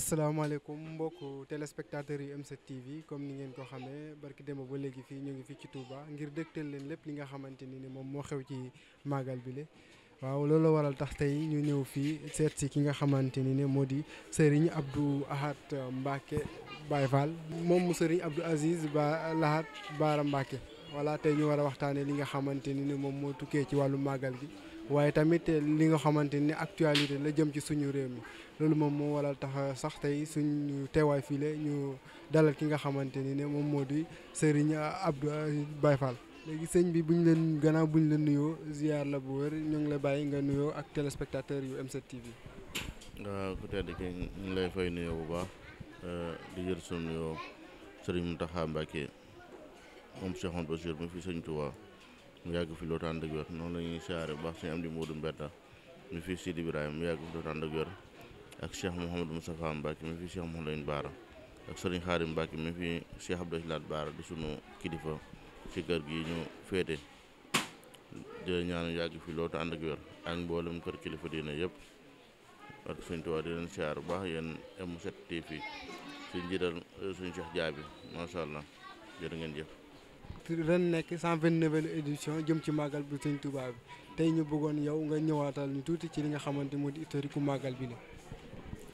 asalaamaaleykum mbokku téléspectateurs yu M7 TV comme ni ngeen ko xamee barki démb ba léegi fii ñu ngi fii ci Touba ngir dégtal leen lépp li nga xamante ni moom moo xew ci màggal bi le waaw loolu la waral tax tey ñu ñëw fii seet si ki nga xamante ni moo di Serigne Abdou Ahad Mbacké Baye Fall moom Serigne Abdou Aziz Ba Lahad Baara Mbacké voilà tey ñu war a waxtaanee li nga xamante ni moom moo tukkee ci wàllu màggal gi waaye tamit li nga xamante ni actualité la jëm ci suñu réew mi loolu moom moo waral tax sax tey suñu teewaay fii la ñu dalal ki nga xamante ni ne moom moo di Serigne Abdou Baye Fall léegi sëñ bi bu ñu leen gannaaw bu ñu leen nuyoo ziar la bu wër ñu ngi la bàyyi nga nuyoo ak téléspectateur yu M7 TV. waaw ku tedd ki ñu ngi lay fay nuyoo bu baax di jël suñu nuyoo Serigne Mountakha Mbacké moom Cheikh Ahmadou Bachir mi fi sëñ Touba mu yàgg fi lootaan dëgg wér noonu la ñuy siyaare bu baax sëñ Amdi Modou Mbetta mi fi Sidi Ibrahima mu yàgg fi lootaan dëgg wér ak Cheikh Mouhamadou Moustapha Mbacké mi fi Cheikh Mouhamadou Baara ak Serigne Khadim Mbacké mi fi Cheikh Abdou Lahad Baara di sunu kilifa ci kër gi ñu féete di ñaan yàgg fi loolu te ànd ak wér ak mboolem kër kilifa diine yëpp ak suñ tubaab di leen siyaar bu baax yéen M7 TV suñ njiital suñ Cheikh Jaabi macha allah jërë ngeen jëf. ren nekk 129e édition jëm ci màggal bu sëñ Touba bi tey ñu bëggoon yow nga ñëwaatal ñu tuuti ci li nga xamante moo di historique màggal bi la.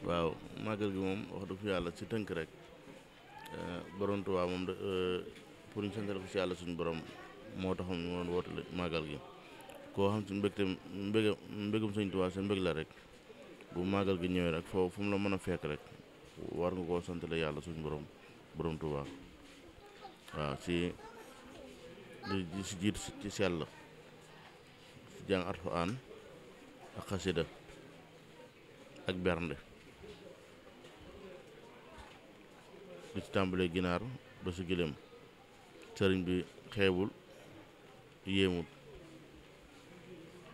waaw màggal gi moom wax dëgg yàlla ci tënk rek borom Touba moom pour ñu santal ko ci yàlla suñu borom moo taxoon ñu doon wootale màggal gi koo xam ci mbégum sëñ Touba sa mbég la rek bu màggal gi ñëwee rek foofu fu mu la mën a fekk rek war nga koo santale yàlla suñu borom Touba waaw ci di si jiitu ci sell si jàng Alxuraan ak xasida ak bernde di ci tàmbalee ginaar ba si gëléem sëriñ bi xeebul yéemul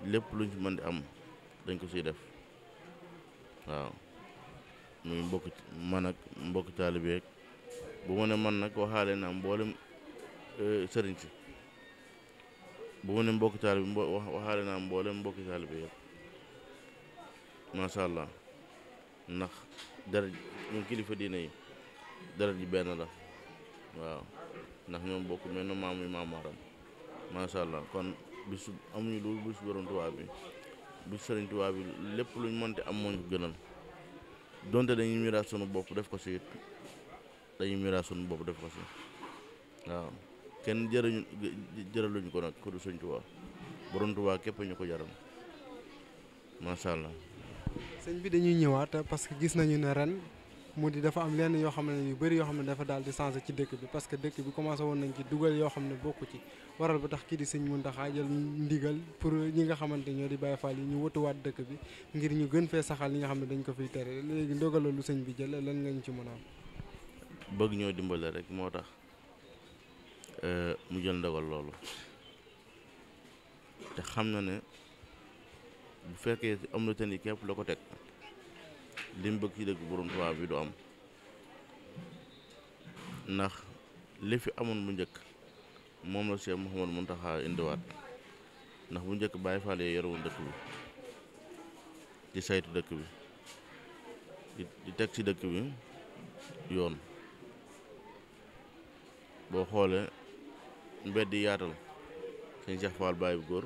lépp luñ ci mën di am dañ ko siy def waaw muy mbokk taalibe bu ma ne man nag waxaale naa mboolem sëriñ si bu ma ne mbokk taalibe waxaale naa mboolem mbokki taalibe yëpp macha allah ndax dara ñun kilifa diine yi dara ji benn la waaw ndax ñoom bokk mel na maam yi maamaaram macha allah kon bisu amuñu lu bisu borom Tuubaa bi bisu sëriñ Tuubaa bi lépp luñ mënti am moo ñu ko gënal donte dañuy miraas sunu bopp def ko si it dañuy miraas sunu bopp def ko si waaw kenn jëraluñu ko nag ku du sëriñ Tuubaa borom Tuubaa képp ñu ko jaral macha allah. sëñ bi dañuy ñëwaat parce que gis nañu ne ren mu di dafa am lenn yoo xam ne yu bëri yoo xam ne dafa daal di changé ci dëkk bi parce que dëkk bi commencé woon nañ ci dugal yoo xam ne bokku ci waral ba tax kii di sëñ Mountakha jël ndigal pour ñi nga xamante ñoo di Baye Fall yi ñu wëtuwaat dëkk bi ngir ñu gën fee saxal li nga xam ne dañ ko fiy tere léegi ndogal lu sëñ bi jël lan nga ñu ci mën a am. bëgg ñoo dimbale rek moo tax mu jël ndogal loolu te xam na ne bu fekkee am na ten yi képp la ko teg li mu bëgg ci dëkk borom Tuubaa bi du am ndax li fi amoon bu njëkk moom la Cheikh Mouhamadou Mountakha indiwaat ndax bu njëkk Baye Fall yi yorewoon dëkk bi di saytu dëkk bi di teg ci dëkk bi yoon boo xoolee mbedd yi yaatal sëñ Cheikh Fall Baye bu góor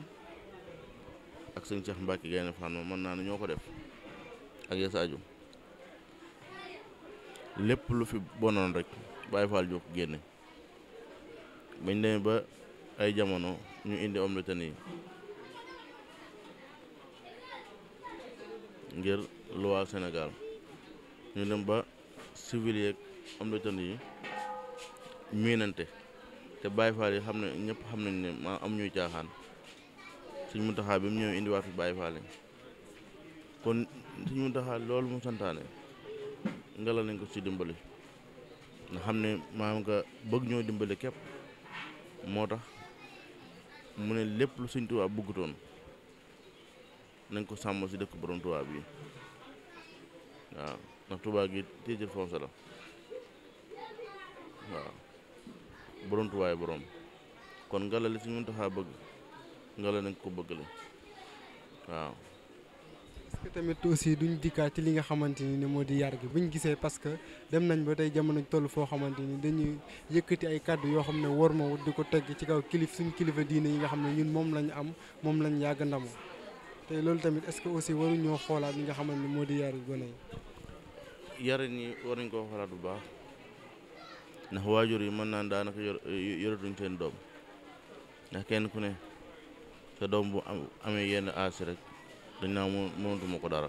ak sëñ Cheikh Mbacké Gaynde Fatma mën naa ne ñoo ko def ak Yasaaju lépp lu fi bonoon rek Baye Fall joo ko génne bañ demee ba ay jamono ñu indi homme de tenue ngir loi Sénégal ñu dem ba civil yeeg homme de tenue yi miinante te Baye Fall yi xam ne ñëpp xam nañ ne maa am ñuy caaxaan Sëñ Mountakha bi mu ñëw indiwaat fi Baye Fall yi kon Sëñ Mountakha loolu mu santaane ngela nañ ko ci dimbali nga xam ne maam nga bëgg ñoo dimbali képp moo tax mu ne lépp lu Sëñ Tuubaa bëggutoon nañ ko sàmm ci dëkk borom Tuubaa bi waaw ndax Tuubaa gi titre foncier la waaw borom Tuubaa borom kon ngela li Sëñ Mountakha bëgg ngela nañ ko bëggale waaw parce que tamit aussi duñ dikkaat ci li nga xamante ni moo di yar gi buñ gisee parce que dem nañ ba tey jamono toll foo xamante ni dañuy yëkkati ay kàddu yoo xam ne war ma wut di ko tegg ci kaw suñ kilifa diine yi nga xam ne ñun moom lañ am moom lañ yàgg ndamoo te loolu tamit est-ce que aussi waruñoo xoolaat li nga xamante ni moo di yar gone yi. yarin yi war nañ koo xoolaat bu baax ndax waajur yi mën naan daanaka yoratuñ seen doom ndax kenn ku ne sa doom bu amee yenn aas rek dañ naa mënatuma ko dara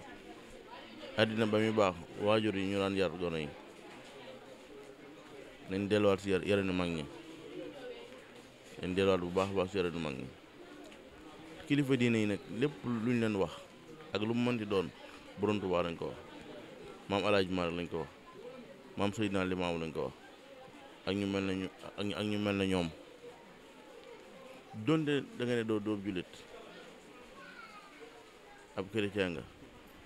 àddina ba muy baax waajur yi ñu daan yar gone yi nañ delluwaat si yarinu mag ñi nañ delluwaat bu baax a baax si yarinu mag ñi kilifa diine yi nag lépp luñ leen wax ak lu mu mënti doon Borom Tuubaa lañ ko wax maam Alaaji Maalik lañ ko wax maam Seydina Limaamu lañ ko wax ak ñu mel ne ak ñu mel ne ñoom donte da nga ne doo jullit ab chrétien nga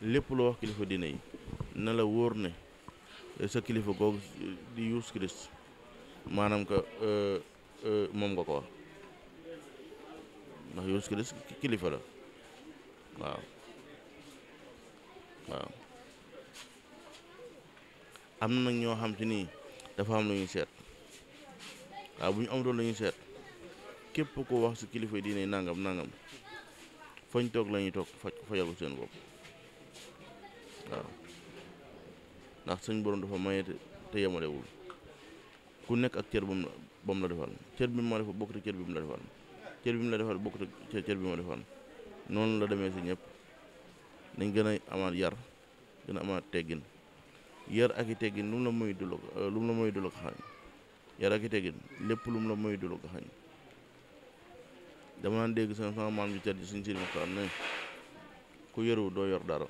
lépp loo wax kilifa diine yi na la wóor ne sa kilifa googu di Yeesu Kirist maanaam que moom nga ko wax ndax Yeesu Kirist kilifa la waaw am na nag ñoo xam te nii dafa am lu ñuy seet waaw bu ñu amatoon la ñuy seet képp ko wax si kilifa diine yi nangam fañ toog la ñuy toog fajal ko seen bopp waaw ndax suñ borom dafa maye te yemalewul ku nekk ak cër ba mu la defal cër bi ma defal bokkut ak cër bi mu la defal cër bi mu la defal bokkut ak cër bi ma defal noonu la demee si ñëpp nañ gën a amaat yar gën a amaat teggin yar ak i teggin lu mu la moy du la ko xañ yar ak i teggin lépp lu mu la moy du la ko xañ dama naan dégg sama maam ju tedd suñ siri Muxtaar ne ku yaru doo yor dara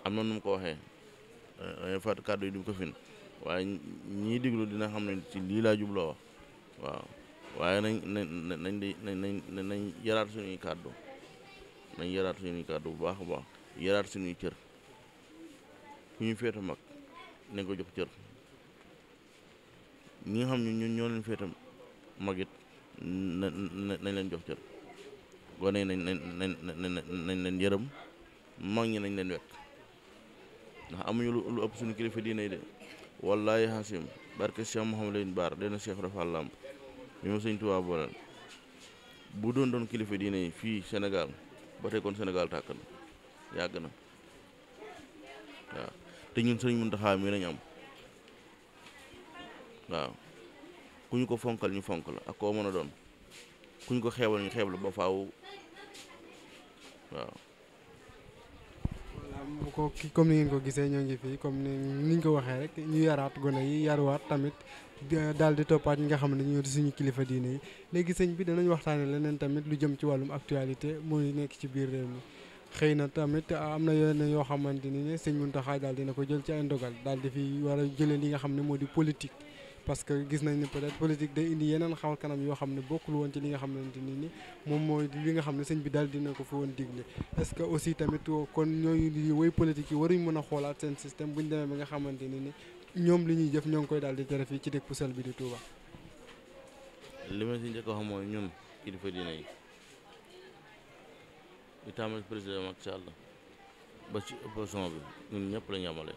am na nu mu ko waxee dangay fàtt kàddu yi du ko fin waaye ñii diglu dina xam ne ci lii laa jubloo wax waaw waaye nañ yaraat suñuy kàddu bu baax a baax yaraat suñuy cër ku ñu féete mag nañ ko jox cër ñi nga xam ne ñun ñoo leen féete mag it nañ leen jox cër gone yi nañ leen yërëm mag ñi nañ leen wekk ndax amuñu lu ëpp suñu kilifa diine yi de wallahi hasim barke Cheikh Mouhamadou Baar dena Cheikh Rafal Lamp bi ma sëñ Tuubaa booleel bu doon kilifa diine yi fii Sénégal ba tey kon Sénégal tàkk na yàgg na waaw te ñun sëriñ Muntaxa mi lañ am waaw ku ñu ko fonkal ñu fonk la ak koo mën a doon ku ñu ko xeebal ñu xeeb la ba faaw waaw. voilà bu ko comme ni ngeen ko gisee ñoo ngi fii comme ni ñu ko waxee rek ñu yaraat gone yi yaruwaat tamit daal di toppaat ñi nga xam ne ñoo di suñu kilifa diine yi léegi sëñ bi danañ waxtaane leneen tamit lu jëm ci wàllum actualité mooy nekk ci biir réew mi xëy na tamit am na yenn yoo xamante ni ne sëñ Mountakha daal dina ko jël ci ay ndogal daal di fi war a jëlee li nga xam ne moo di politique parce que gis nañ ne peut-être politique day indi yeneen xawal kanam yoo xam ne bokkul woon ci li nga xamante ni moom mooy li nga xam ne sëñ bi daal dina ko fi woon digle est-ce que aussi tamit kon ñooñu di woy politique yi waruñ mën a xoolaat seen système bu ñu demee ba nga xamante ni ñoom li ñuy jëf ñoo ngi koy daal di tere fii ci dëkk bu sell bi di Touba. li ma si njëkk a xam mooy ñun kilifa diine yi di tàmbali président Macky Sall ba ci opposition bi ñun ñëpp lañ yamale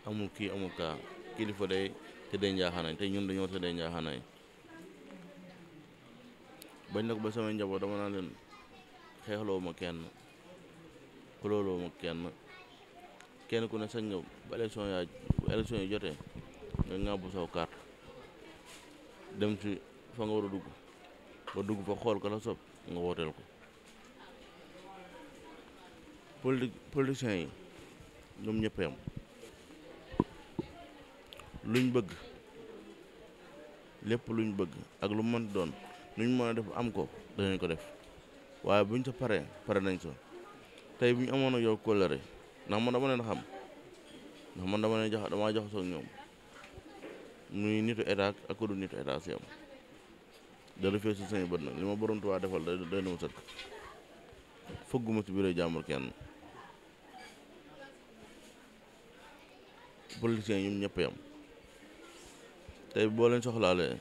amul kii amul kaa kilifa day tëddee njaaxaanaay te ñun dañoo tëddee njaaxaanaay bañ nag ba samay njaboot dama naa leen xeexloo ma kenn xulooloo ma kenn ku ne sañ nga ba élection yi jotee nga ŋàbbu saw carte dem ci fa nga war a dugg ba dugg fa xool ko la sob nga wooteel ko politiciens yi ñoom ñëpp yam luñ bëgg lépp luñ bëgg ak lu mën doon luñ mën a def am ko danañ ko def waaye buñ sa pare nañ sa tey bu ñu amoon ak yow kóllëre ndax man dama leen xam ndax man damaa jox soog ñoom muy nitu état ak ku du nitu état si am dara fee si sañu bët nag li ma Borom Tuubaa defal day na ma sëkk fëgguma ci biir jàmbur kenn politiciens yi ñoom ñëpp yam tey boo leen soxlaalee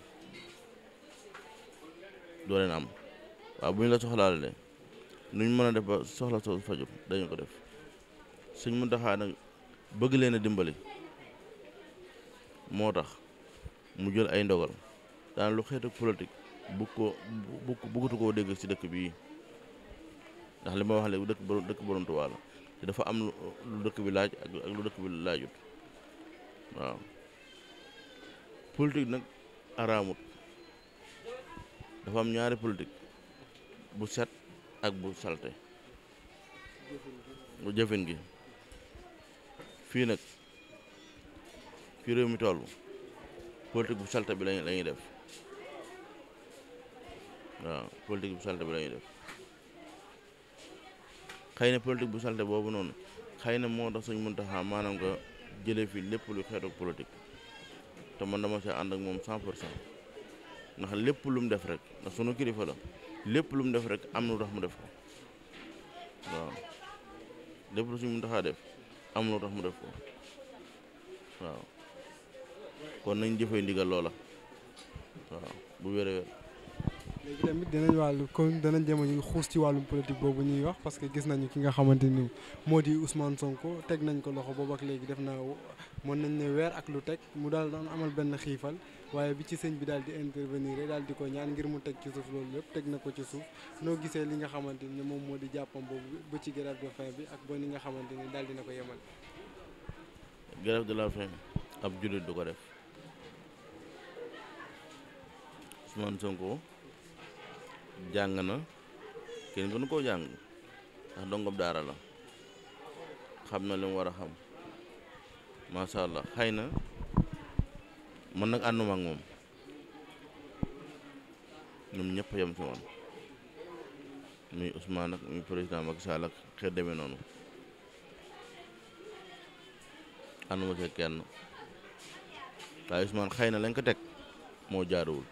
doo leen am waaw bu ñu la soxlaalee nuñ mën a def ba soxla soo faju dañu ko def Sëñ Muntaxa nag bëgg leen a dimbali moo tax mu jël ay ndogal daan lu xeetu politique bëggatu koo dégg ci dëkk bii ndax li ma wax léegi dëkk borom Tuubaa la te dafa am lu dëkk bi laaj ak lu dëkk bi laajut waaw politique nag araamut dafa am ñaari politique bu set ak bu salte bu jëfin gi fii nag fi réew mi toll politique bu salte bi lañuy def waaw politique bu salte bi lañuy def xëy na politique bu salte boobu noonu xëy na moo tax Sëñ Muntaxa maanaam nga jëlee fi lépp lu xeetu politique te man dama see ànd ak moom 100% ndax lépp lu mu def rek ndax sunu kilifa la lépp lu mu def rek am na lu tax mu def ko waaw lépp lu Sëñ Muntaxa def am na lu tax mu def ko waaw kon nañ jëfee ndigal loola waaw bu wér a wér léegi tamit danañ jéem a xuus ci wàllum politique boobu ñuy wax parce que gis nañu ki nga xamante ni moo di Ousmane Sonko teg nañ ko loxo boobu ak léegi def naa mën nañ ne weer ak lu teg mu daal doon amal benn xiifal waaye bi ci sëñ bi daal di intervenir daal di ko ñaan ngir mu teg ci suuf loolu lépp teg na ko ci suuf noo gisee li nga xamante ni moom moo di jàppam boobu ba ci grève de faim bi ak ba ni nga xamante ni daal dina ko yemal. grève de la faim ab jullit du ko def Ousmane Sonko jàng na kenn gënu koo jàng ndax dongob daara la xam na li mu war a xam macha allah xëy na man nag ànduma ak moom ñoom ñëpp a yem si man muy Ousmane ak muy président Macky Sall ak xeet demee noonu ànduma ci kenn waaye Ousmane xëy na lañ ko teg moo jaaruwul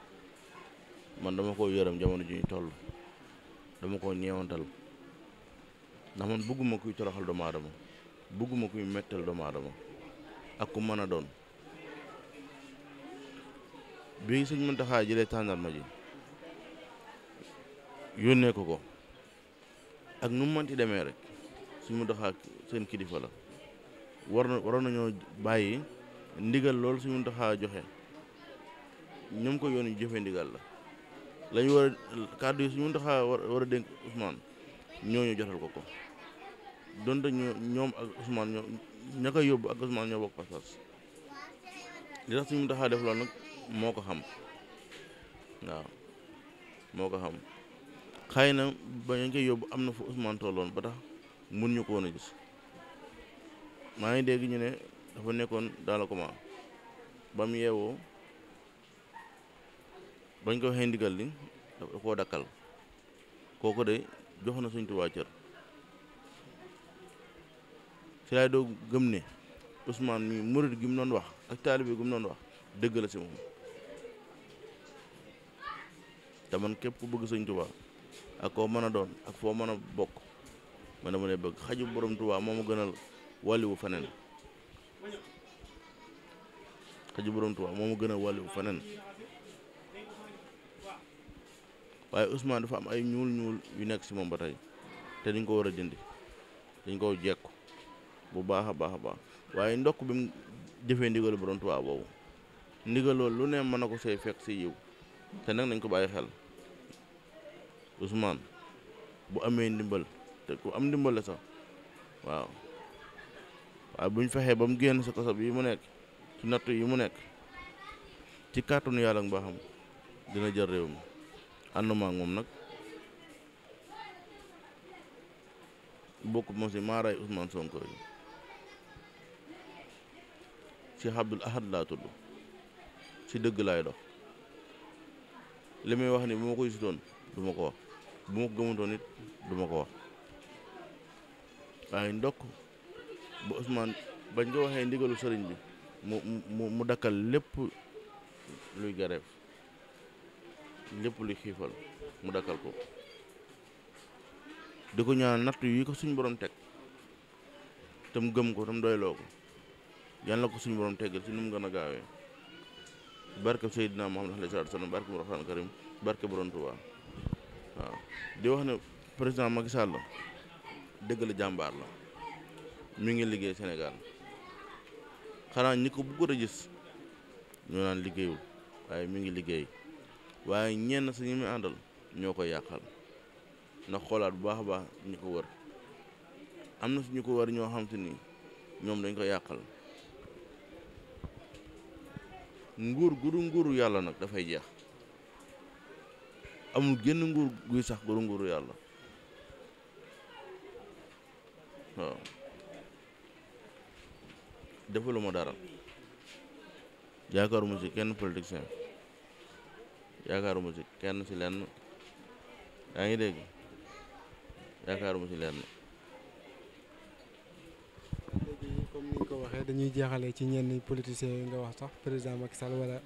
man dama ko yërëm jamono ji ñu toll dama ko ñeewantal ndax man bëgguma kuy toroxal doomu aadama bëgguma kuy mettal doomu aadama ak ku mën a doon bi Sëñ Muntaxa jëlee tàndarma ji yónnee ko ak nu mu mënti demee rek Sëñ Muntaxa seen kilifa la waroon nañoo bàyyi ndigal loolu Sëñ Muntaxa joxe ñoom ko yoon jëfe ndigal la lañu war a kàddu yi Sëñ Muntaxa war a dénk Ousmane ñooñu jotal ko donte ñoom ak Ousmane ña koy yóbbu ak Ousmane ñoo bokk pas-pas li tax Sëñ Muntaxa def loolu nag moo ko xam waaw moo ko xam xëy na ba ñu koy yóbbu am na fu Ousmane tolloon ba tax mun ñu ko woon a gis maa ngi dégg ñu ne dafa nekkoon dans le coma ba mu yeewoo bañ ko waxee ndigal li dafa koo dakkal kooku de jox na Sëñ Tuubaa cër si laay doo gëm ne Ousmane mi murid gi mu doon wax ak taalibe gi mu doon wax dëgg la si moom te man képp ku bëgg Sëñ Tuubaa ak koo mën a doon ak foo mën a bokk man dama lay bëgg xaju borom Tuubaa moo ma gënal wàlliwu feneen xaju borom Tuubaa moo ma gënal wàlliwu feneen waaye Ousmane dafa am ay ñuul yu nekk si moom ba tey te dañ ko war a dindi dañ ko jekku bu baax a baax a baax waaye ndokk bi mu jëfee ndigalu borom Tuubaa boobu ndigal loolu lu ne mën na ko say fekk si yiw te nag nañ ko bàyyi xel Ousmane bu amee ndimbal te ku am ndimbal la sax waaw waaye buñ fexee ba mu génn sa kaso bi mu nekk ci natt yi mu nekk ci kàttanu yàlla ak mbaaxam dina jël réew mi ànduma ak moom nag bokk moom si maaraay Ousmane Sonko yi Cheikh Abdoul Ahad laa tudd si dëgg laay dox li may wax ni bu ma ko gisutoon du ma ko wax bu ma ko gëmutoon it du ma ko wax waaye ndokk ba Ousmane bañ ko waxee ndigalu sëriñ bi mu dakkal lépp luy gareef lépp luy xiifal mu dakkal ko di ko ñaan nattu yi ko suñ borom teg tam gëm ko tam doyloo ko yàlla na ko suñu borom teggal ci nu mu gën a gaawee barke Seydina Muhammad alayhi salaatu wa salaam barke mu Alxuraan karim barke borom Tuubaa waaw di wax ne président Macky Sall dëgg la jàmbaar la mi ngi liggéey Sénégal xanaa ñi ko bëggoon a gis ñoo naan liggéeyul waaye mi ngi liggéey waaye ñenn sa ñi muy àndal ñoo koy yàqal ndax xoolaat bu baax a baax ñi ko wër am na suñu ko wër ñoo xam te ni ñoom dañ ko yàqal nguur guru nguuru yàlla nag dafay jeex amul génn nguur guy sax guru nguuru yàlla waaw defaluma dara yaakaaruma ci kenn politicien yaakaaruma ci kenn ci lenn yaa ngi dégg yaakaaruma ci lenn. léegi comme ni nga ko waxee dañuy jeexalee ci ñenn politiciens yi nga wax sax président Macky Sall wala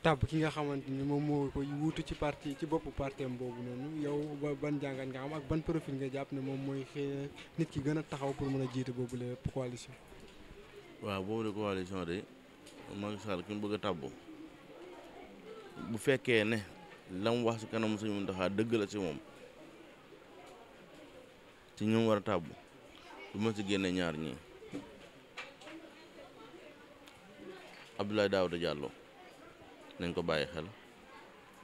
tàbb ki nga xamante ni moom moo koy wuutu ci parti ci boppu partem boobu noonu yow ban jàngat nga xam ak ban profil nga jàpp ne moom mooy xëy nit ki gën a taxaw pour mën a jiite boobu la coalition. waaw boobu de coalition de Macky Sall ki mu bëgg a tàbbu bu fekkee ne la mu wax ci kanam Sëñ Muntaxa dëgg la ci moom ci ñoom war a tàbbu du ma ci génne ñaar ñii Abdoulaye Daouda Diallo nañ ko bàyyi xel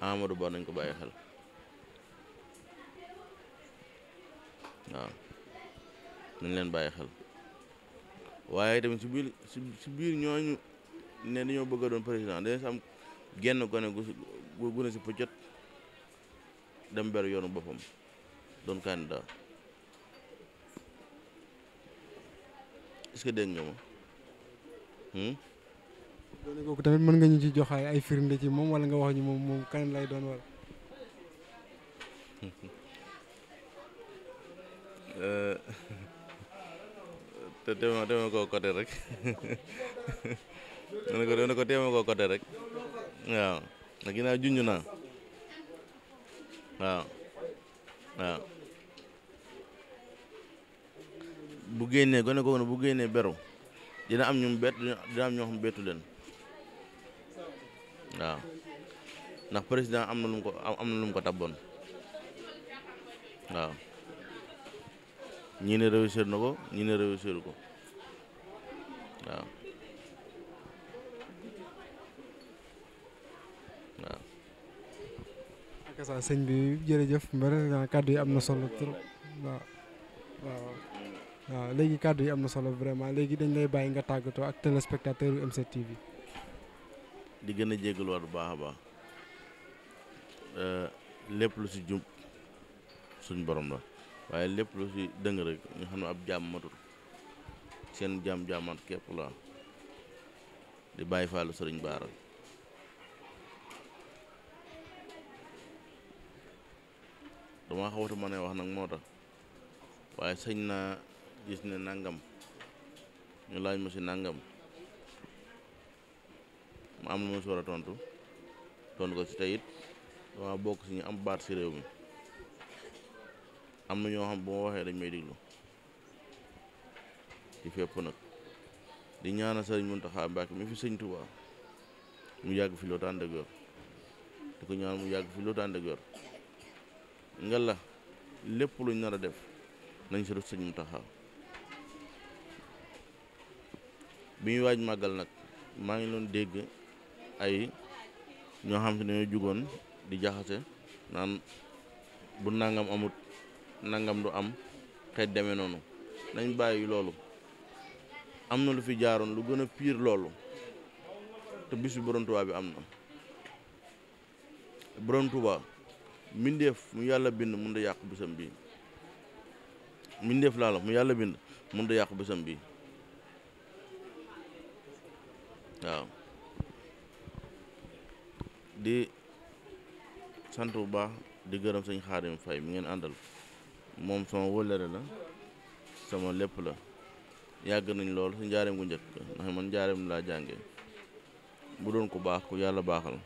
Amadou Ba nañ ko bàyyi xel waaw nañ leen bàyyi xel waaye tamit ci biir ñooñu ne dañoo bëgg a doon président dañu am genn gone gu gune si pëccët dem ber yoonu boppam doon candidat est-ce que dégg nga ma. gone googu tamit mën nga ñu ci joxaay ay firnde ci moom wala nga wax ñu moom kan lay doon wala. te teema koo côté rek dana ko teema koo côté rek waaw ndax ginnaaw junj naa waaw bu génnee gone ko bu génnee beru dina am ñum bett dina am ñoo xam bettu leen waaw ndax président am na lu mu ko tabboon waaw ñii ne réussir na ko ñii ne réussir ko waaw waaw. ak sa sëñ bi jërëjëf mbër kàddu yi am na solo trop waaw léegi kàddu yi am na solo vraiment léegi dañ lay bàyyi nga tàggatoo ak téléspectateur yu M7 TV. di gën a jégaluwaat bu baax a baax lépp lu ci jub suñ borom la. waaye lépp lu ci dëng rek ñu xam ne ab jaam matul seen jaam-jaamat képp la di bàyyi faalu sëriñ Baara dama xawata ma ne wax nag moo tax waaye sëñ naa gis ne nangam ñu laaj ma ci nangam ma am lu ma ci war a tontu ko ci tey it dama bokk ci ñu am baat ci réew mi am na ñoo xam bu ma waxee dañ may diglu ci fépp nag di ñaanal sëriñ Muntaxa Mbàkke mi fi sëñ Tuubaa mu yàgg fi loolu ànd ak wér di ko ñaan mu yàgg fi loolu ànd ak wér nga la lépp luñ nar a def nañ si def sëñ Muntaxa bi ñuy waaj màggal nag maa ngi doon dégg ay ñoo xam te ne ñoo jugoon di jaxase naan bu nangam amut nangam du am xeet demee noonu nañ bàyyi loolu am na lu fi jaaroon lu gën a piir loolu te bisu Borom Tuubaa bi am na Borom Tuubaa mbindeef mu yàlla bind mun da yàq bisam bi mbindeef laa la mu yàlla bind mun da yàq bisam bi waaw di sant bu baax di gërëm sëñ Xaadim Fay mi ngeen àndal moom sama wëllëre la sama lépp la yàgg nañ lool si njaareem gu njëkk ndax man njaareem laa jànge bu doon ku baax ku yàlla baaxal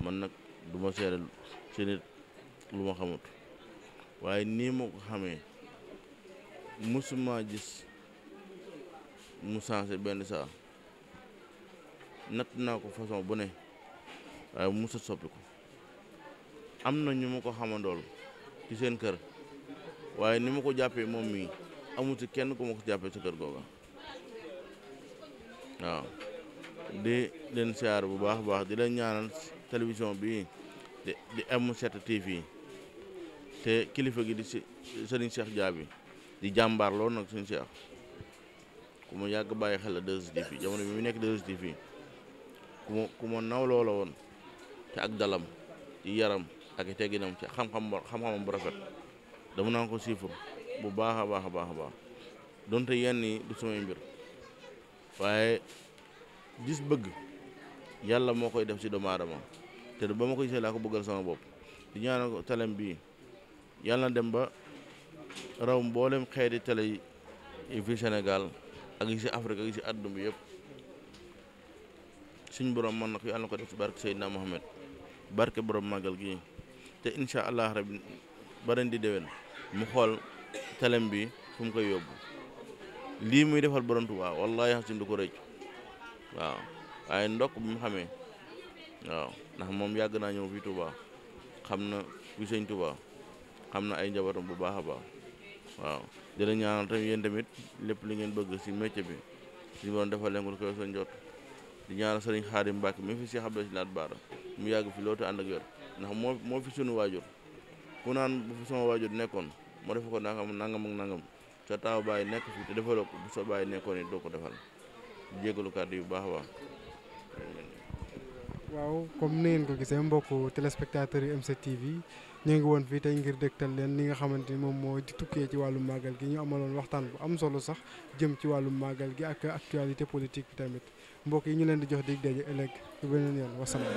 man nag du ma seere ci nit lu ma xamut waaye nii ma ko xamee musuma gis mu sensé benn saa natt naa ko façon bu ne waaye mu musa soppi ko am na ñu ma ko xamandool ci seen kër waaye ni ma ko jàppee moom mii amu ci kenn ku ma ko jàppee ci kër googa waaw di leen siyaar bu baax a baax di leen ñaanal télévision bi di M7 TV te kilifa gi di Serigne Cheikh Diaby di jàmbaar loolu nag Serigne Cheikh ku ma yàgg bàyyi xel la 2STV jamono bi mu nekk 2STV ku ma naw loola woon te ak dalam ci yaram ak i tegginam ci xam-xamam bu rafet dama naa ko siifur bu baax a baax a baax a baax donte yenn yi du samay mbir waaye gis bëgg yàlla moo koy def ci doomu aadama te ba ma ko gisee laa ko bëggal sama bopp di ñaanal ko telem bii yàlla na dem ba raw mboolem xeeti télé yi fi Sénégal ak yi ci Afrique ak yi ci àdduna bi yëpp suñ borom mën na ko yàlla na ko def ci barke Seydina Mohamed barke borom màggal gi te incha allah rabbi ba ren di déwén mu xool telem bi fu mu koy yóbbu lii muy defal borom Tuubaa wallahi xasim du ko rëcc waaw waaye ndokk bi mu xamee waaw ndax moom yàgg naa ñëw fii Tuubaa xam na fi sëñ Tuubaa xam na ay njabootam bu baax a baax waaw di la ñaanal tamit yéen tamit lépp li ngeen bëgg ci métier bi suñu borom defal leen ko koy sa njot di ñaanal sëriñ Xaadim Mbàkke mi fi Cheikh Abdou Lahad Bara mu yàgg fi loolu te ànd ak yor ndax moo fi sunu waajur ku naan bu fi sama waajur nekkoon moo def ko nangam ak nangam sa taaw bàyyi nekk fi te defaloo ko bu sa bàyyi nekkoon it doo ko defal jégalu kàddu yu baax a baax. waaw comme ni ngeen ko gisee mbokku téléspectateurs yi M7 TV ñu ngi woon fii tey ngir dégtal leen li nga xamante ni moom moo di tukkee ci wàllum màggal gi ñu amaloon waxtaan bu am solo sax jëm ci wàllum màggal gi ak actualité politique bi tamit mbokk yi ñu leen di jox dig daje ëllëg bu beneen yoon wasalaam